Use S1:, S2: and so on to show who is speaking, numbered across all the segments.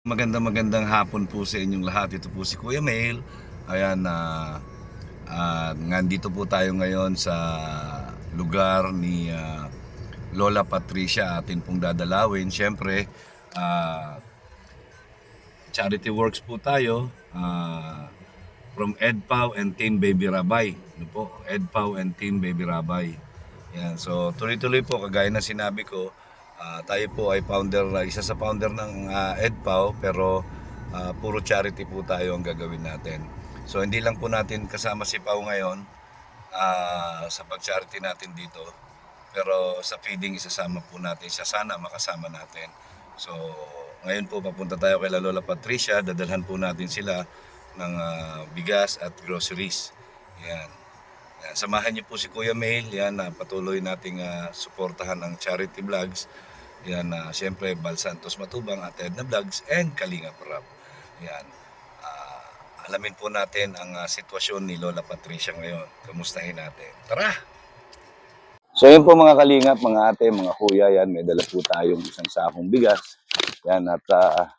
S1: Magandang hapon po sa inyong lahat. Ito po si Kuya Mail. Ayan, nandito po tayo ngayon sa lugar ni Lola Patricia. Atin pong dadalawin. Siyempre, charity works po tayo. From EDPAW and Team Baby Rabay. Ano po? EDPAW and Team Baby Rabay. Yan. So, tuloy-tuloy po, kagaya na sinabi ko, tayo po ay founder, isa sa founder ng EDPAW, pero puro charity po tayo ang gagawin natin. So, hindi lang po natin kasama si Pau ngayon sa pag-charity natin dito, pero sa feeding isasama po natin siya, sana makasama natin. So, ngayon po papunta tayo kay Lola Patricia, dadalhan po natin sila ng bigas at groceries. Yan. Yan. Samahan niyo po si Kuya Mail, yan, patuloy nating suportahan ng charity vlogs. Yan, siyempre Bal Santos Matubang at Edna Vlogs and Kalinga Prab. Yan. Alamin po natin ang sitwasyon ni Lola Patricia ngayon. Kamustahin natin. Tara! So yun po mga kalingap, mga ate, mga kuya, yan, may dala po tayong isang sakong bigas. Yan, at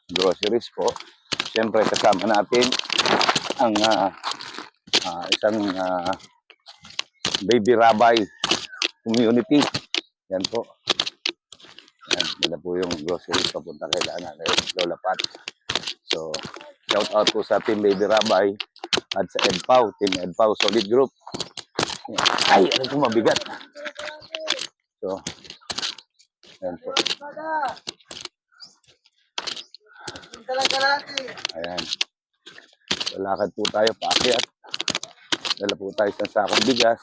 S1: groceries po. Siyempre kasama natin ang isang Baby Rabay community. Yan po. Yan, dala po yung groceries papunta kay Lola Pat. So, shout out po sa Team Baby Rabay at sa EDPAW, Team EDPAW Solid Group. Yan. Ay, ano po mabigat. So, yan po. Ayan. So, lakad po tayo paakyat. Dala po tayo sa sakong bigas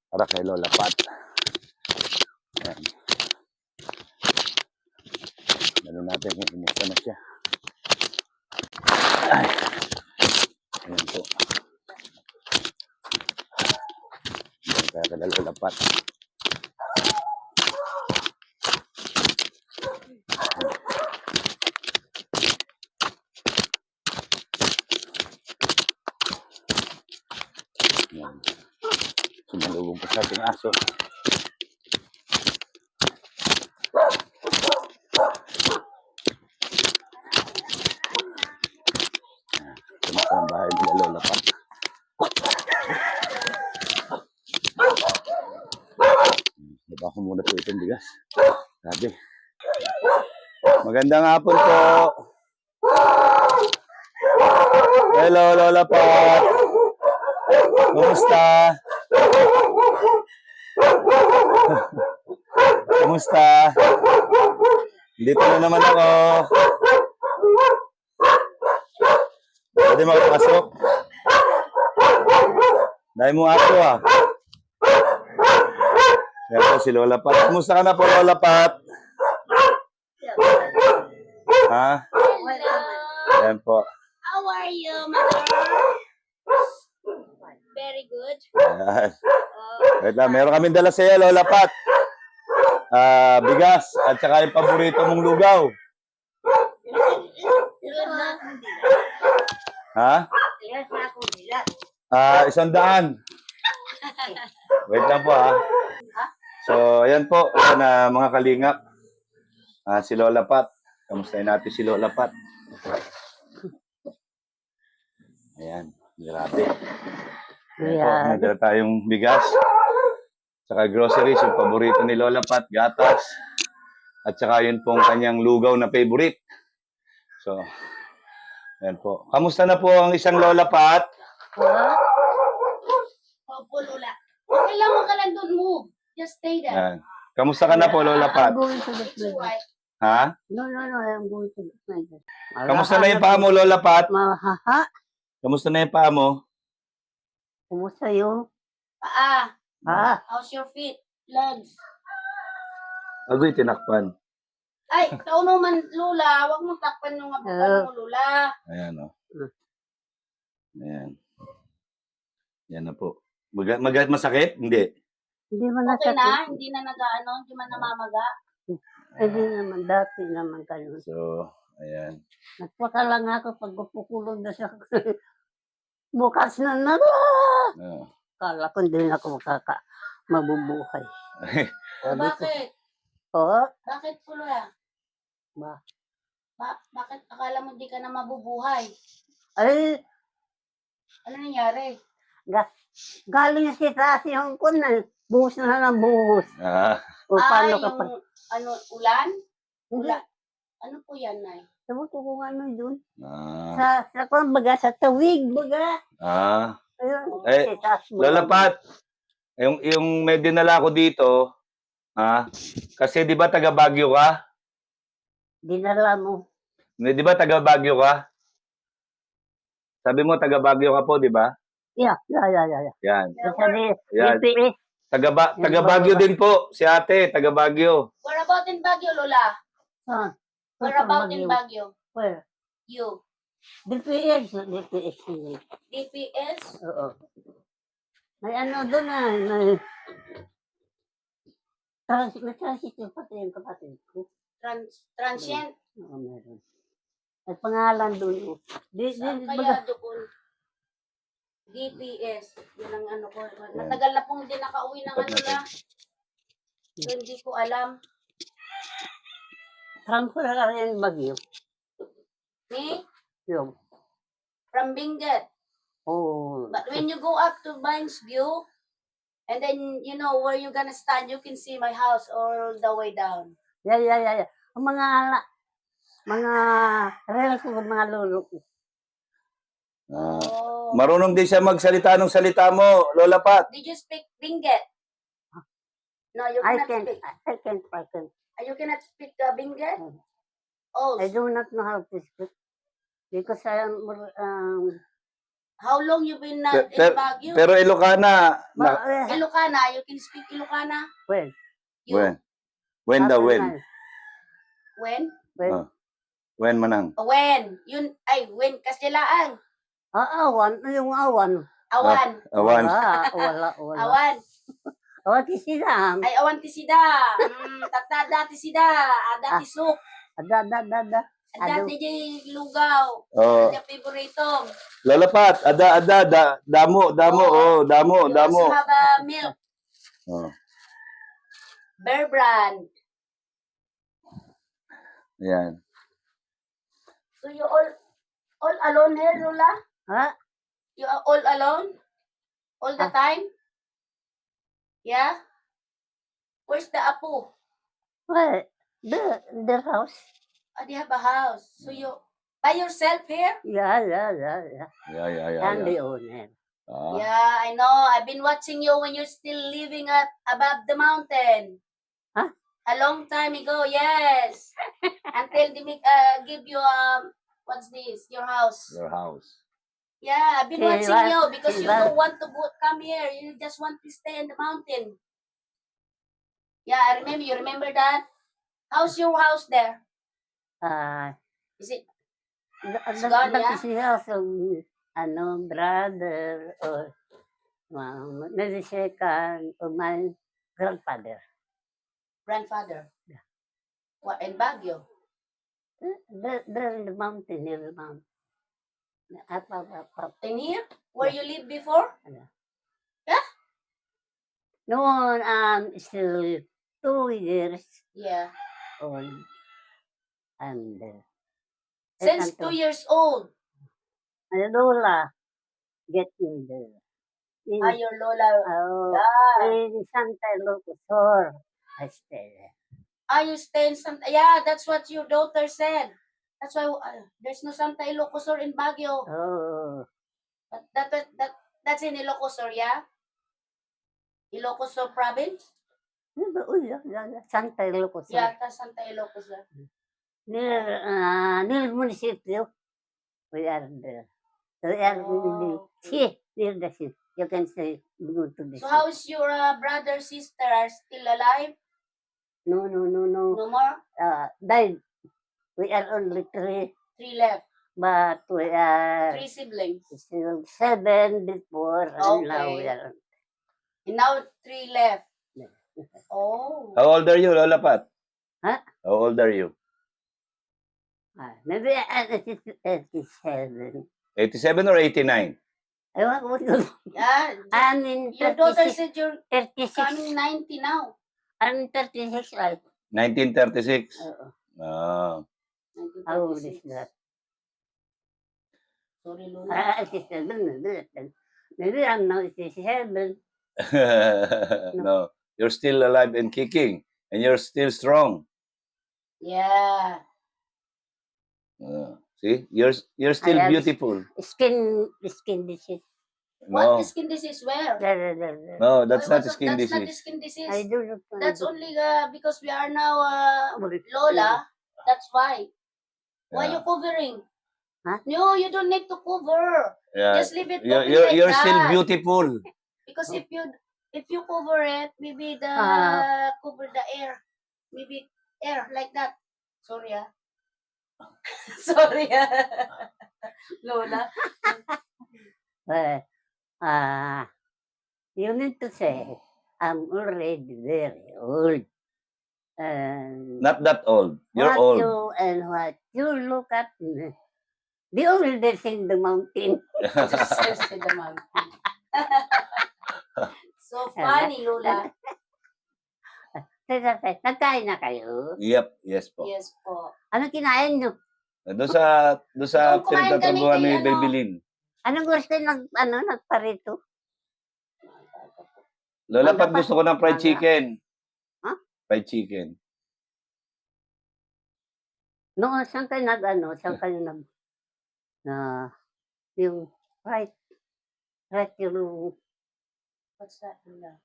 S1: para kay Lola Pat. Ayan. Dala natin kung kumusta na siya. Ay. Ayan po. Ayan kaya kay Lola Pat. Ayan. Sumalubong pa sa ating aso. Kumusta ang bahay nila Lola Pat. Baba ko muna po itong bigas. Sabi. Magandang hapon po. Hello Lola Pat. Kumusta? Kumusta? Dito na naman ako. Pwede makapasok. Dahil mo ako Yan po si Lola Pat. Kumusta ka na po Lola Pat? Ha? Yan po.
S2: How are you, mother? Very good.
S1: Ayan. Wait lang, meron kaming dala sa iyo, Lola Pat. Bigas at saka yung paborito mong lugaw. Ha? 100. Wait lang po So, ayan po, mga kalingap. Si Lola Pat. Kamustahin natin si Lola Pat. Ayan, grabe. Ayan. May dala tayong bigas. Saka groceries, yung paborito ni Lola Pat, gatas. At saka yun pong kanyang lugaw na favorite. So, ayan po. Kamusta na po ang isang Lola Pat?
S2: Opo, Lola. Okay lang, huwag ka lang doon move. Just stay there.
S1: Ayan. Kamusta ka na po, Lola Pat?
S3: I'm going to the toilet.
S1: Ha?
S3: No, I'm going to the toilet.
S1: Kamusta na yung paa mo, Lola Pat?
S3: Mahaha.
S1: Kamusta na yung paa mo?
S3: Kumusta yung?
S2: How's your feet? Legs?
S1: Agoy, tinakpan.
S2: Ay, kauno man, Lola. Huwag mong takpan yung abukan mo, Lola.
S1: Ayan Ayan. Yan na po. Masakit? Hindi.
S3: Hindi man
S2: Okay
S3: nasakit.
S2: na? Hindi na hindi man namamaga?
S3: Hindi naman, dati naman ganun.
S1: So, ayan.
S3: Nagpaka lang ako pag pukulog na siya. Bukas na Kala ko hindi na ako mabubuhay.
S2: Bakit?
S3: Oo.
S2: Bakit po, Lola?
S3: Ba?
S2: Bakit akala mo di ka na mabubuhay?
S3: Ay,
S2: Ano nangyari?
S3: galing si taas yung kun na. Buhos na ng buhos. O paano ka pa?
S2: Ano, ulan?
S3: Hindi.
S2: Ulan. Ano po yan, Nay?
S3: Sabi ko kung ano yun.
S1: Ah.
S3: Sa kung baga, sa tawig, baga.
S1: Ah.
S3: Ayun,
S1: Eh,
S3: si taas mo.
S1: Lola Pat, yung may dinala ko dito, kasi di ba taga Baguio ka?
S3: Dinala mo.
S1: Di ba taga Baguio ka? Sabi mo taga Baguio ka po, di ba?
S3: Yeah.
S1: Yan.
S3: Sabi,
S1: Yan.
S3: DPS.
S1: Taga Baguio din po, si ate, taga Baguio.
S2: Where about in Baguio, Lola?
S3: Ah,
S2: Where about in Baguio?
S3: Where?
S2: You.
S3: DPS.
S2: DPS?
S3: Oo. May ano doon may transit yung pati yung kapatid ko.
S2: Transient?
S3: Oo, meron. May pangalan doon.
S2: Saan kaya doon? DPS. Yun ang ano ko. Matagal na pong hindi nakauwi ng ano na. So, hindi ko alam.
S3: Transfer ka rin yung Bagyo.
S2: Me?
S3: Yung.
S2: From Benguet.
S3: Oh.
S2: But when you go up to Vines View, and then, you know, where you're gonna stand, you can see my house all the way down.
S3: Yeah. Ang mga relatives ng mga lolo ko.
S2: Oh.
S1: Marunong din siya magsalita ng salita mo, Lola Pat.
S2: Did you speak Benguet? No, you
S3: I
S2: cannot speak.
S3: can't.
S2: You cannot speak Benguet? Oh,
S3: I do not know how to speak. Because I am,
S2: how long you been in Baguio?
S1: Pero Ilocana,
S2: Ilocana, you can speak Ilocana?
S3: when?
S2: You?
S1: When?
S2: When?
S1: When manang?
S2: When? Yun, when? Kastilaan.
S3: Yung awan.
S2: Awan.
S1: Awan.
S3: Wala.
S2: Awan.
S3: Awan tisida.
S2: Ay, awan ti sida. Tatada ti sida. Ada ti soup.
S3: Ada.
S2: Ada ti di lugaw.
S1: Oh.
S2: Ada favorito.
S1: Lola Pat, damo.
S2: You also have milk.
S1: Oh.
S2: Bear brand.
S1: Yan.
S2: So you all alone here, Lola?
S3: Ha?
S2: You are all alone? All the time? Yeah? Where's the apo?
S3: Well, their house.
S2: They have a house. So you by yourself here?
S3: Yeah.
S1: Yeah.
S3: And the owner.
S2: Yeah, I know. I've been watching you when you're still living above the mountain.
S3: Huh?
S2: A long time ago, yes. Until they give you what's this? Your house.
S1: Your house.
S2: Yeah, I've been
S3: Silver.
S2: watching you because you
S3: Silver.
S2: don't want to come here. You just want to stay in the mountain. Yeah, I remember. You remember that? How's your house there? Is it? It's gone,
S3: That
S2: yeah?
S3: is the house of brother or maybe second or my grandfather.
S2: Grandfather? Yeah. What, in Baguio?
S3: There in the mountain, near the mountain. Up.
S2: In here? Where you lived before?
S3: Noon, still 2 years
S2: Yeah.
S3: old. And
S2: Since 2 years old.
S3: Lola get in there.
S2: Your Lola.
S3: In Santa Ilocos, I stay there.
S2: You stay in Santa. Yeah, that's what your daughter said. That's why there's no Santa Ilocos in Baguio.
S3: Oh.
S2: That's in Ilocos, yeah? Ilocos province?
S3: Santa Ilocos.
S2: Yeah, that's Santa Ilocos.
S3: Near municipio. We are there. We are near the sea. You can say go to the sea.
S2: So how's your brother, sister are still alive?
S3: No.
S2: No more?
S3: Died. We are only 3.
S2: 3 left.
S3: But we are
S2: 3 siblings.
S3: still 7 before. And now we are.
S2: And now 3 left. Oh.
S1: How old are you, Lola Pat?
S3: Huh?
S1: How old are you?
S3: Maybe 87.
S1: 87 or 89?
S3: I want to.
S2: Yeah.
S3: I'm in
S2: Your daughter
S3: 36.
S2: said you're
S3: 36.
S2: coming 90 now.
S3: I'm 36, right?
S1: 1936.
S3: Oo.
S1: Ah.
S3: How old is
S2: 1946.
S3: that?
S2: Sorry, Lola.
S3: She's 7. Maybe I'm now 67.
S1: No, you're still alive and kicking, and you're still strong.
S2: Yeah.
S1: See, you're still
S3: I have
S1: beautiful.
S3: Skin disease.
S2: What
S1: No,
S2: skin disease? Where?
S3: There.
S1: no, that's
S2: Why,
S1: not
S2: what's
S1: skin
S2: that's not the
S1: disease.
S2: skin disease.
S3: I do not know.
S2: That's only because we are now Lola. That's why. Why
S1: Yeah.
S2: you covering?
S3: Huh?
S2: No, you don't need to cover.
S1: Yeah,
S2: Just leave it open like
S1: you're
S2: that.
S1: still beautiful.
S2: Because if you cover it, maybe the cover the air, maybe air like that. Sorry ah. Sorry ah. Lola.
S3: You need to say, I'm already very old. And
S1: Not that old. You're old.
S3: What you look at me. The oldest in the mountain.
S2: Just in the mountain. So funny, Lola.
S3: Nagkain na kayo?
S1: Yep, yes po.
S2: Yes po.
S3: Ano kinain nyo?
S1: Doon sa
S2: Doon kumain kami
S1: pinagtatrabuhan
S2: kay
S1: ni
S2: ano.
S1: Baby Lynn.
S3: Anong gusto nagparito?
S1: Lola,
S3: Manga
S1: pat
S3: pa.
S1: gusto ko ng fried
S3: Manga.
S1: chicken.
S3: Huh?
S1: Fried chicken.
S3: Noon, saan kayo yung right yung
S2: What's that, Lola?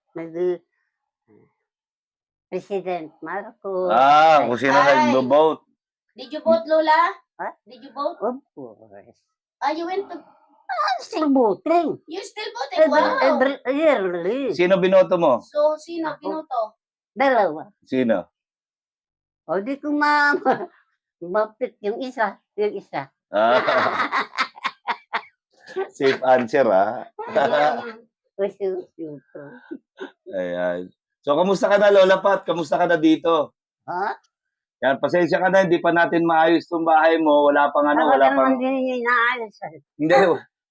S3: President Marcos.
S1: Kung sino
S2: Ay.
S1: nag-vote.
S2: Did you vote, Lola?
S3: Huh?
S2: Did you vote?
S3: Of course.
S2: You went to...
S3: I'm still voting.
S2: You still voted? Wow.
S3: Every yearly.
S1: Sino binoto mo?
S2: So, sino pinuto?
S3: Dalawa.
S1: Sino?
S3: O di ko mapit yung isa.
S1: Ah, safe answer, ah. Ayan. So, kamusta ka na, Lola Pat? Kamusta ka na dito?
S3: Ha?
S1: Yan, pasensya ka na, hindi pa natin maayos itong bahay mo. Wala pang ano, wala pang...
S3: Hindi inaayos.
S1: Hindi,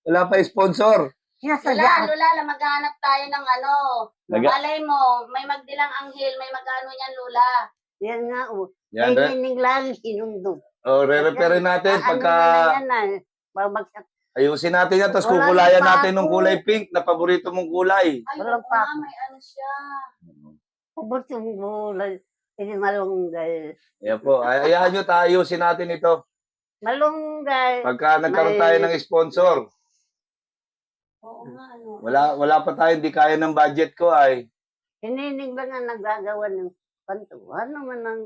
S1: wala pa sponsor.
S2: Lola, maghanap tayo ng ano.
S1: Naga-
S2: Malay mo, may magdilang anghel, may magano niyan, Lola.
S3: Yan nga,
S1: Yan,
S3: Kailangan lang sinundot.
S1: re-repair natin pagka...
S3: Babagsak.
S1: Ayusin natin yan, tapos
S3: Wala
S1: kukulayan
S3: na pa
S1: natin ng
S3: ako.
S1: kulay pink na paborito mong kulay.
S2: Ay,
S3: Walang
S2: oo
S3: pa-
S2: nga, may ano siya.
S3: Pabutong gulay. Hindi malunggay.
S1: Yan po. Ayahan nyo, ayusin natin ito.
S3: Malunggay.
S1: Pagka nagkaroon tayo ng sponsor.
S2: Oo nga, ano.
S1: Wala pa tayo, hindi kaya ng budget ko ay.
S3: Hininig ba nga nagagawa ng panto? Ano man ang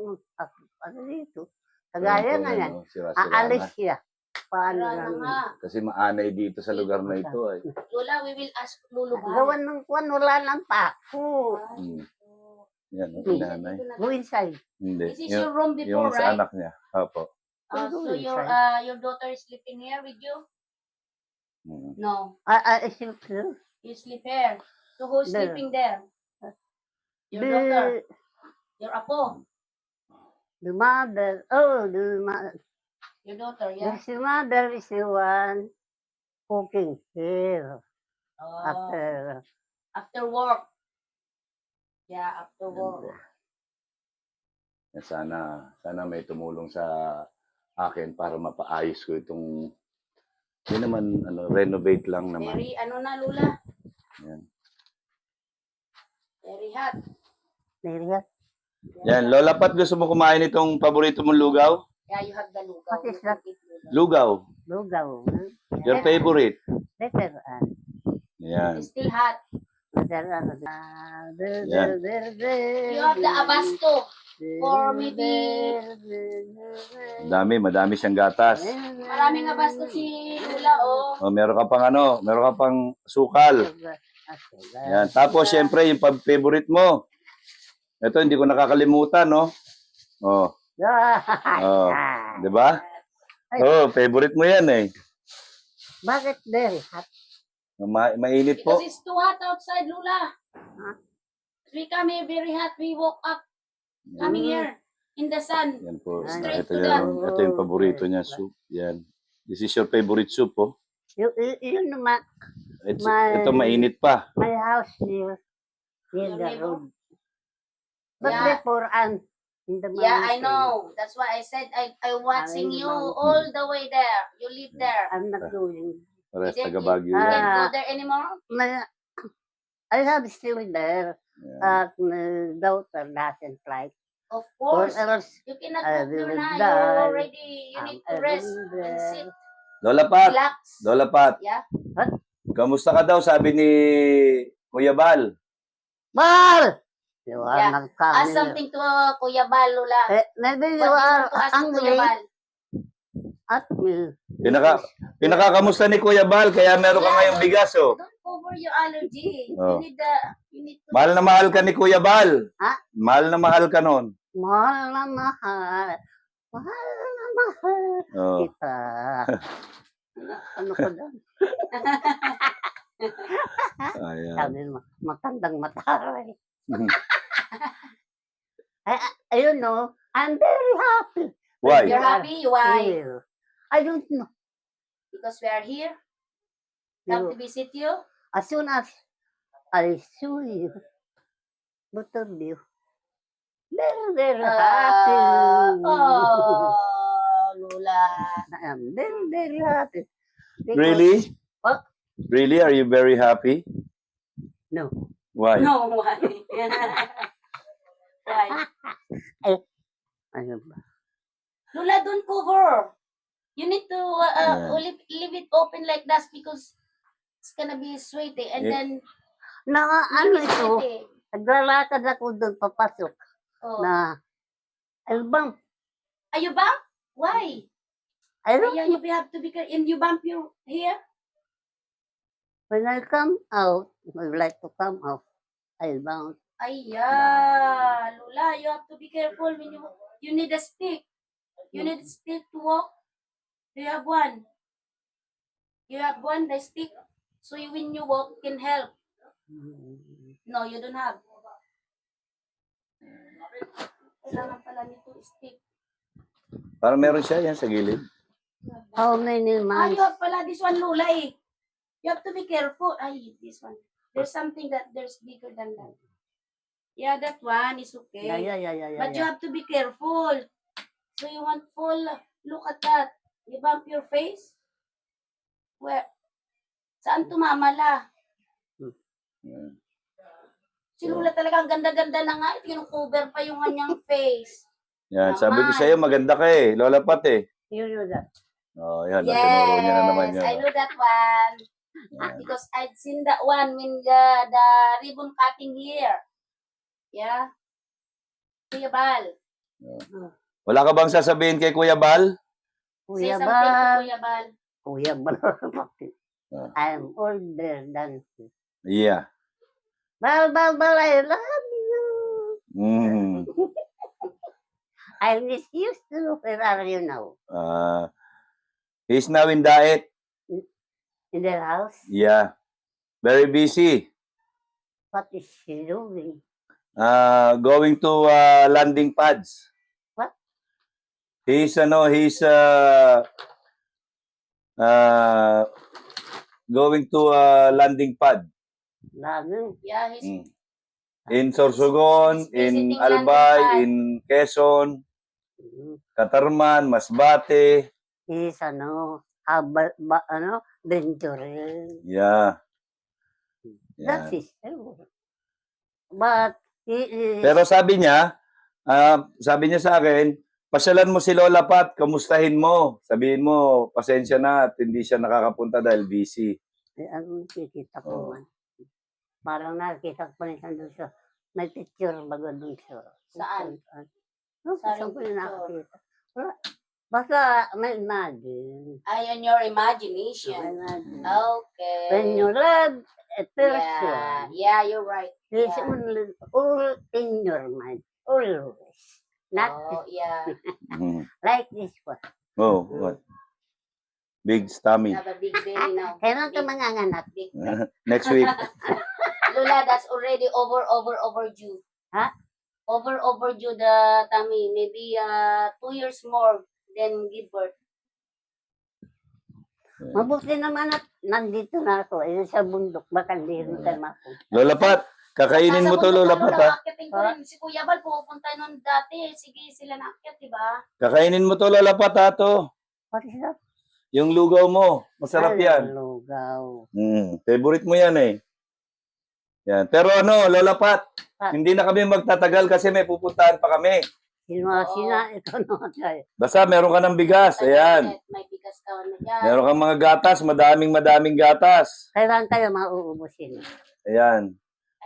S3: ano dito? Kagaya na yan. Aalis siya. Paano
S2: Wala na
S3: lang?
S2: nga.
S1: Kasi maanay dito sa lugar na ito ay.
S2: Lola, we will ask Lulu.
S3: Gawan ng kwan, wala ng pako.
S1: Yan, inanay.
S3: Go inside.
S1: Hindi.
S2: This is your room
S1: Yung
S2: before,
S1: sa
S2: right?
S1: anak niya. Opo.
S2: So your daughter is sleeping here with you?
S1: Mm.
S2: No, you sleep here. So who's
S3: There.
S2: sleeping there? Your daughter, your apo,
S3: The mother. Oh, the mother.
S2: your daughter, yeah.
S3: The mother is the one cooking here
S2: Oh,
S3: after.
S2: work. Yeah, after work.
S1: Sana may tumulong sa akin para mapaayos ko itong hindi naman renovate lang naman.
S2: Very ano na, Lula?
S1: Yan.
S2: Very hot.
S3: There you go.
S1: Yan, Lola Pat, gusto mo kumain itong paborito mong lugaw?
S2: Yeah, you have the lugaw.
S3: What is that?
S1: Lugaw.
S3: Lugaw.
S1: Your favorite.
S3: Better.
S1: Yan.
S2: It's still hot.
S3: Yan.
S2: You have the abasto for maybe
S1: Madami siyang gatas.
S2: maraming abasto si Lula, oh.
S1: O, meron ka pang sukal. Yan. Tapos, syempre, yung favorite mo. Ito, hindi ko nakakalimutan, no? Oh, di ba? Oh, favorite mo yan, eh.
S3: Bakit very hot?
S1: Mainit po.
S2: Because it's too hot outside, Lula. We come here very hot. We woke up coming here in the sun.
S1: Yan po.
S2: Straight
S1: Ito
S2: to that.
S1: ito yung paborito niya, soup. Yan. This is your favorite soup, oh.
S3: Yun naman,
S1: Ito mainit pa.
S3: my house near the
S2: Your neighbor?
S3: road. But
S2: Yeah.
S3: before, In the
S2: Yeah, I
S3: mountain.
S2: know. That's why I said I watching
S3: in the
S2: you
S3: mountain.
S2: all the way there. You live there.
S3: I'm not going.
S1: Pares
S2: You
S1: taga
S2: didn't-
S1: Baguio
S2: You
S1: yan.
S2: can't go
S3: Ah.
S2: there anymore.
S3: I have still there.
S1: Yeah.
S3: My daughter doesn't like.
S2: Of
S3: Or
S2: course.
S3: else,
S2: You cannot
S3: I
S2: go there
S3: will
S2: now.
S3: die.
S2: You're already, you need to
S3: I
S2: rest
S3: will
S2: and
S3: die.
S2: sit.
S1: Lola Pat,
S2: Relax.
S1: Lola Pat,
S2: Yeah.
S1: kamusta ka daw sabi ni Kuya Bal?
S3: Bal! You are
S2: Yeah.
S3: not
S2: Ask
S3: coming.
S2: something to Kuya Bal, Lula.
S3: Maybe
S2: What
S3: you
S2: do you
S3: are
S2: want to ask to Kuya
S3: angry
S2: Bal?
S3: at me.
S1: Pinakakamusta ni Kuya Bal kaya meron ka
S2: Yeah,
S1: ngayong bigas oh.
S2: Don't cover your allergy.
S1: Oh.
S2: You need to.
S1: Mahal na mahal ka ni Kuya Bal.
S3: Ha?
S1: Mahal na mahal ka nun.
S3: Mahal na mahal. Mahal na mahal.
S1: Oh.
S3: Kita. Ano ko doon?
S1: Ayan.
S3: Sabi mo, matandang mataray. Ayun no, I'm very happy.
S1: Why?
S2: You're happy? Why?
S3: Here. I don't know.
S2: Because we are here. Come to visit you.
S3: As soon as I saw you, both of you, very, very happy.
S2: Oh, Lula.
S3: I'm very, very happy. Because-
S1: Really?
S3: What?
S1: Really? Are you very happy?
S3: No.
S1: Why?
S2: No, why? Why?
S3: Ano ba?
S2: Lula, don't cover. You need to
S1: Yeah.
S2: leave it open like that because it's gonna be sweaty and
S1: Yeah.
S2: then
S3: Ano
S2: leave it
S3: ito?
S2: sweaty.
S3: Naglalakad ako doon papasok
S2: Oh.
S3: na album.
S2: Are you bump? Why?
S3: I don't
S2: Yeah, you have to be careful. And you bump your hair?
S3: When I come out, I like to come out, I bounce.
S2: Ay, yeah. Lula, you have to be careful when you need a stick. You need a stick to walk. Do you have one? You have one, the stick? So when you walk, can help. No, you don't have. Kailangan pala nito stick.
S1: Parang meron siya yan sa gilid.
S3: How many
S2: Ah,
S3: months?
S2: you have pala this one, Lula eh. You have to be careful. Ay, this one. There's something that there's bigger than that. Yeah, that one is okay.
S3: Yeah.
S2: But you have to be careful. So you want full, look at that. You bump your face. Where? Saan tumamala?
S1: Yeah.
S2: Si Lula talaga ang ganda-ganda na nga. Cover pa yung kanyang face.
S1: Yan, sabi ko
S2: Naman.
S1: sa'yo, maganda ka eh. Lola Pat eh.
S3: You know that.
S1: Oh, yan. Tinuro niya na naman
S2: Yes,
S1: yan.
S2: I know that one. Because I'd seen that one when the ribbon cutting here. Yeah. Kuya Bal.
S1: Wala ka bang sasabihin kay Kuya Bal?
S2: Say
S3: Kuya
S2: something to
S3: Bal.
S2: Kuya Bal.
S3: Kuya Bal.
S1: Ah.
S3: I'm older than you.
S1: Yeah.
S3: Bal, I love you.
S1: Mm.
S3: I miss you too. Where are you now?
S1: He's now in diet.
S3: In the house?
S1: Yeah. Very busy.
S3: What is she doing?
S1: Going to landing pads.
S3: What?
S1: He's going to landing pad.
S3: Laging.
S2: Yeah, he's
S1: Mm. In Sorsogon,
S2: He's visiting
S1: in Albay,
S2: landing pad.
S1: in Quezon, Katarman, Masbate.
S3: He's venturing.
S1: Yeah.
S3: That
S1: Yeah.
S3: is true. But he is,
S1: Pero sabi niya sa akin, pasyalan mo si Lola Pat, kamustahin mo. Sabihin mo, pasensya na at hindi siya nakakapunta dahil busy.
S3: ano nakikita ko
S1: Oh.
S3: man. Parang nakikita ko rin doon sa, may picture baga doon sa.
S2: Saan?
S3: No,
S2: Saan
S3: saan
S2: yung
S3: ko yung
S2: picture?
S3: nakikita? Wala. Basta may imagine.
S2: on your imagination.
S3: Imagine.
S2: Okay.
S3: When you love a person,
S2: Yeah, you're right.
S3: it's
S2: Yeah.
S3: only all in your mind. Always. Not
S2: Oh, yeah.
S1: Mhm.
S3: like this one.
S1: Oh, what? Big stomach.
S2: Have a big belly now.
S3: Kailan ka
S2: Big-
S3: manganganak?
S2: big-
S1: Next week.
S2: Lula, that's already overdue.
S3: Huh?
S2: Overdue the tummy. Maybe 2 years more than give birth.
S3: Mabuti naman at nandito na ako. Sa bundok, baka hindi rin tayo mapunta.
S1: Lola Pat, Kakainin mo to, Lola Pat, ha?
S2: Akitin ko rin. Si Kuya Bal, pupunta nun dati. Sige, sila na akyat, diba?
S1: Kakainin mo to, Lola Pat, ha, to.
S3: What is that?
S1: Yung lugaw mo. Masarap yan.
S3: Lugaw.
S1: Favorite mo yan eh. Yan. Pero ano, Lola Pat,
S3: Ah.
S1: hindi na kami magtatagal kasi may pupuntahan pa kami.
S3: Sina, ito naman tayo.
S1: Basta meron ka ng bigas. Ayan.
S2: May bigas ka na dyan.
S1: Meron kang mga gatas. Madaming gatas.
S3: Kailan tayo mauubusin?
S1: Ayan.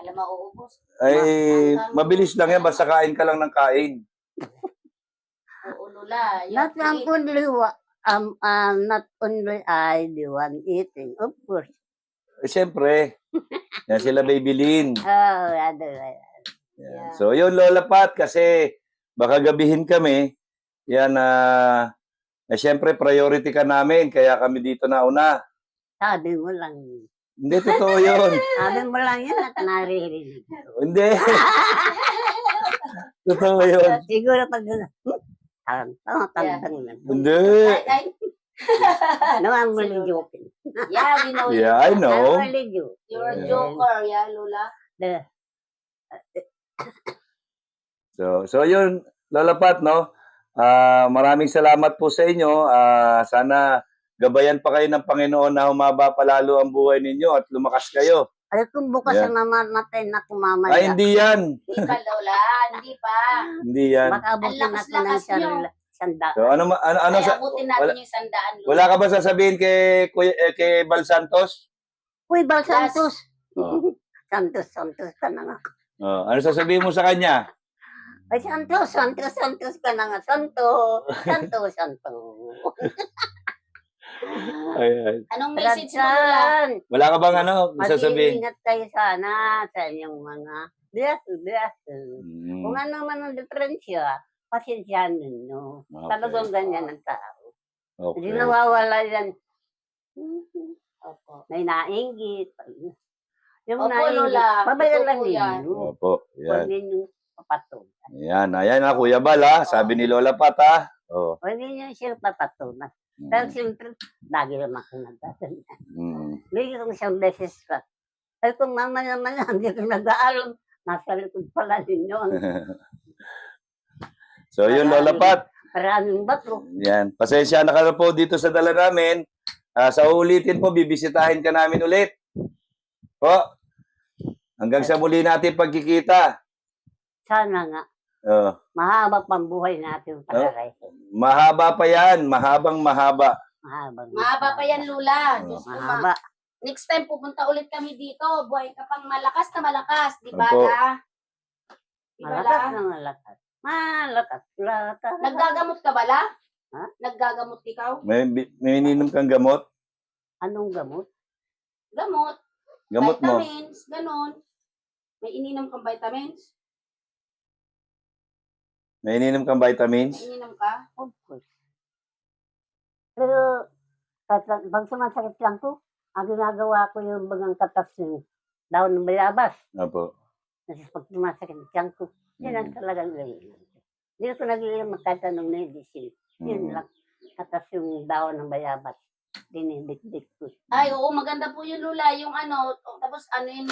S2: Alam mo, uubos.
S1: Ay, mabilis lang yan. Basta kain ka lang ng kain.
S2: Oo, Lola.
S3: Not only not only I the one eating, of course.
S1: Eh, siyempre. Yan sila Babylin.
S3: Oh,
S1: Yan. So, yun, Lola Pat, kasi baka gabihin kami. Yan, siyempre, priority ka namin. Kaya kami dito nauna.
S3: Sabi mo lang.
S1: Hindi, totoo yun.
S3: Sabi mo lang yun at naririnig.
S1: Hindi. Totoo yun.
S3: Siguro pag tandang lang.
S1: Hindi.
S2: Ay,
S3: No, I'm really joking.
S2: yeah, we know you.
S1: Yeah, I know.
S3: I'm really joking.
S2: You're a joker, yeah, Lola.
S1: So yun, Lola Pat, no? Maraming salamat po sa inyo. Sana gabayan pa kayo ng Panginoon na humaba palalo ang buhay ninyo at lumakas kayo.
S3: Ay, kung bukas
S1: Yeah.
S3: na mamatay na kumamaya.
S1: Ay, hindi yan.
S2: Hindi pa, Lola. Hindi pa.
S1: Hindi yan.
S3: Baka abutin
S2: Ang
S3: ako ng
S2: lakas-lakas nyo.
S3: sandaan.
S1: So, ano
S2: Kaya
S1: sa...
S2: abutin natin
S1: wala-
S2: yung 100, Lola.
S1: Wala ka ba sasabihin kay Bal Santos?
S3: Uy, Bal Santos.
S1: Oh.
S3: Santos ka na nga.
S1: Ano sasabihin mo sa kanya?
S3: Ay, Santos ka na nga. Santo.
S1: Ay.
S2: Anong message mo, Lola?
S3: Radsan,
S1: Wala ka bang sasabihin?
S3: mag-iingat kayo sana sa inyong mga bless.
S1: Mm,
S3: Kung ano man ang diferensya, pasensyahan ninyo.
S1: okay.
S3: Talagang ganyan ang tao. Hindi
S1: Okay.
S3: nawawala yan.
S2: Opo.
S3: May nainggit. Yung
S2: Opo,
S3: nainggit,
S2: Lola.
S3: babayan lang
S2: Totoo yan.
S3: ninyo.
S1: Opo.
S3: Huwag
S1: Yan.
S3: ninyong papatunan.
S1: Ayan na, Kuya Bal, ha? Sabi ni Lola Pat, ha? Oh.
S3: Huwag ninyong siya papatunan. Pero siyempre, lagi naman ako nagdadala. Hindi kong isang beses pa. Ay kung mamaya hindi ko nag-aalam, nasa likod pala ninyo.
S1: So, yun, Lola Pat.
S3: Maraming bato.
S1: Yan. Pasensya na ka na po dito sa dala namin. Sa ulitin po, bibisitahin ka namin ulit. Po. Hanggang sa muli natin pagkikita.
S3: Sana nga,
S1: Oh.
S3: mahaba pang buhay natin palaray.
S1: Mahaba pa yan. Mahabang mahaba.
S2: Mahaba pa yan, Lola. Diyos ko,
S3: Mahaba.
S2: Next time, pupunta ulit kami dito. Buhay ka pang malakas na malakas. Di ba,
S1: Opo.
S2: La? Di ba,
S3: Malakas
S2: La?
S3: na malakas. Malakas.
S2: Naggagamot ka ba, La?
S3: Ha?
S2: Naggagamot ikaw?
S1: May ininom kang gamot?
S3: Anong gamot?
S2: Gamot.
S1: Gamot mo?
S2: Vitamins. Ganon. May ininom kang vitamins?
S1: May ininom kang vitamins?
S2: May ininom ka?
S3: Of course. Pero, pag sumasakit lang ko, ang ginagawa ko yung bagang katas ng daon ng bayabas.
S1: Opo.
S3: Kasi pag sumasakit ang tiyan ko, yun ang talagang gawin. Hindi ko nag-iinom kahit anong medicine. Yun lang. Katas yung daon ng bayabas. Dinibit-bit ko.
S2: Ay, oo, maganda po yun, Lola. Yung ano, tapos ano yun,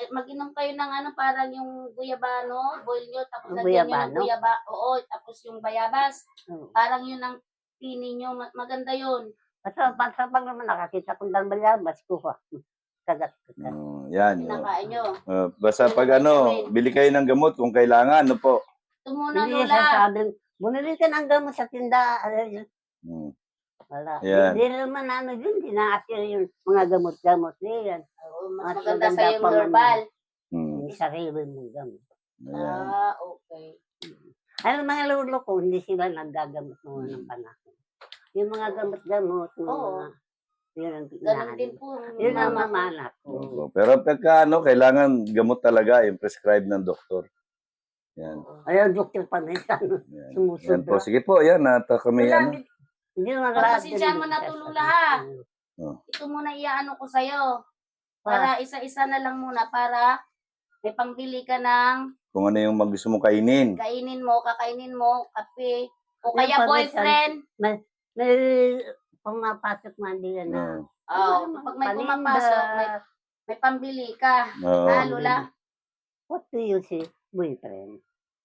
S2: mag-inom kayo ng ano, parang yung guyabano, boil nyo, tapos lagyan nyo ng
S3: Guyabano?
S2: oo, tapos yung bayabas,
S3: Oo.
S2: parang yun ang pini nyo, maganda yun.
S3: Basta pag naman nakakita kong daon ng bayabas, kuha. Kagat.
S1: Yan.
S2: Pinakain nyo.
S1: Basta pag bili kayo ng gamot kung kailangan. Ano po?
S2: Ito muna,
S3: Hindi
S2: Lola.
S3: sasabing, bumili ka ng gamot sa tindahan. Wala.
S1: Yan.
S3: Hindi naman yun, dinaasir yung mga gamot-gamot yan.
S2: Oo, mas
S3: Mas
S2: maganda
S3: maganda
S2: sa yung
S3: pa man
S2: herbal.
S3: Yung sarili mong gamot.
S1: Ayan.
S2: Okay.
S3: Ano mga lolo ko, hindi sila naggagamot noon ng panahon. Yung mga gamot-gamot, yung
S2: Oo.
S3: mga, yun ang
S2: Ganun din po.
S3: Yun ang
S2: mama ko.
S3: mamana ko.
S1: Opo. Pero pagka kailangan gamot talaga yung prescribe ng doktor. Yan.
S3: Ayaw, doktor pa minsan.
S1: Yan.
S3: Sumusunod.
S1: Yan po. Sige po. Yan. Kami
S3: Hindi naman
S2: Pagpasensyahan mo na to, Lula, ha?
S1: Oh.
S2: Ito muna iaano ko sa'yo. Para isa-isa na lang muna para may pangbili ka ng
S1: Kung ano yung gusto mo kainin.
S2: kakainin mo, kape, o
S3: Yung
S2: kaya
S3: pag-
S2: boyfriend.
S3: May pumapasok man din na.
S1: Oo.
S2: Oh, pag may pumapasok, may pambili ka.
S1: Oo.
S2: Ha, Lula?
S3: What do you say, boyfriend?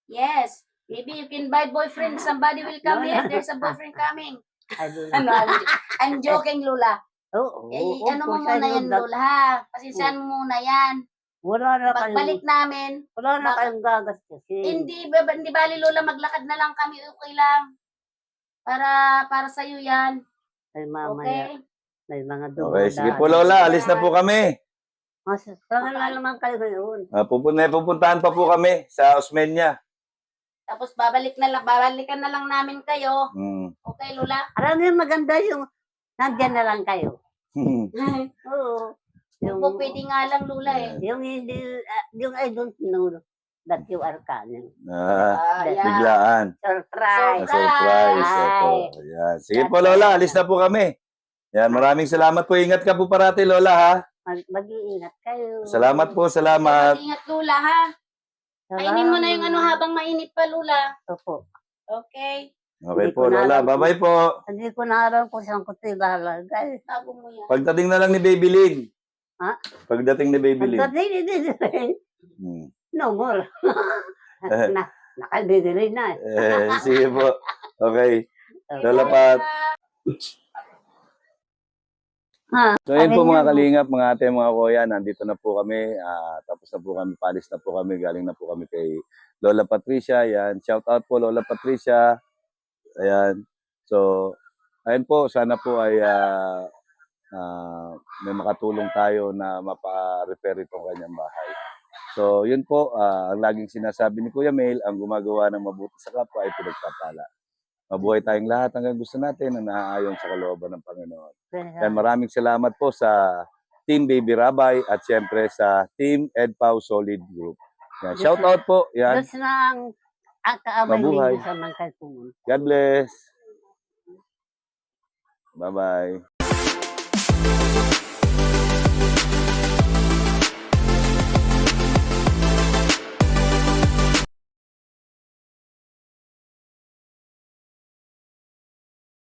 S2: Yes. Maybe you can buy boyfriend. Somebody will come here. There's a boyfriend coming.
S3: I don't
S2: Ano, I'm joking, Lula.
S3: Oo,
S2: Ano mo muna yan, Lula, ha? Pasensyahan mo muna yan.
S3: Wala na
S2: Pagbalik namin,
S3: kayong gagastusin.
S2: hindi bali, Lula, maglakad na lang kami. Okay lang. Para sa'yo yan.
S3: Ay, mamaya,
S2: Okay?
S3: may mga
S4: Okay, sige po Lola, alis na po kami.
S3: Saan na naman kayo ngayon?
S4: Pupuntahan pa po kami sa Osmeña.
S2: Tapos babalikan na lang namin kayo. Okay, Lula?
S3: Alam niyo, maganda yung nandyan na lang kayo. Oo.
S2: Yung pwede nga lang, Lula, eh.
S3: Yung hindi, yung I don't know that you are coming.
S2: Yeah.
S4: Biglaan.
S3: Surprise!
S4: Surprise. Opo. Ayan. Sige po Lola, alis na po kami. Yan, maraming salamat po. Ingat ka po parati Lola ha.
S3: Mag-iingat kayo.
S4: Salamat po, salamat.
S2: Ingat, Lula, ha? Kainin mo na yung habang mainit pa, Lula.
S3: Opo.
S2: Okay?
S4: Okay
S3: Hindi
S4: po
S3: ko na
S4: Lola,
S3: alam
S4: bye-bye po.
S3: Hindi ko na alam kung saan ko ito ilalagay.
S2: Tago mo yan.
S4: Pagdating na lang ni Baby Lynn.
S3: Ha?
S4: Pagdating ni Baby Lynn.
S3: No more. Nakadidiri na eh.
S4: Sige po. Okay. Lola Pat. So ayun po mga kalingap, mga ate, mga kuya, nandito na po kami. Tapos na po kami, palis na po kami, galing na po kami kay Lola Patricia. Yan, shout out po Lola Patricia. Ayan. So, ayun po, sana po ay may makatulong tayo na mapa-repair itong kanyang bahay. So, yun po, ang laging sinasabi ni Kuya Mel, ang gumagawa ng mabuti sa kapwa ay pinagpapala. Mabuhay tayong lahat hanggang gusto natin na naaayon sa kalooban ng Panginoon. Yan, maraming salamat po sa Team Baby Rabay at siyempre sa Team EdPow Solid Group. Yan, shout out po. Yan.
S3: Diyos na ang kaabay
S4: Mabuhay.
S3: ninyo sa mga kayo pumunta.
S4: God bless. Bye-bye.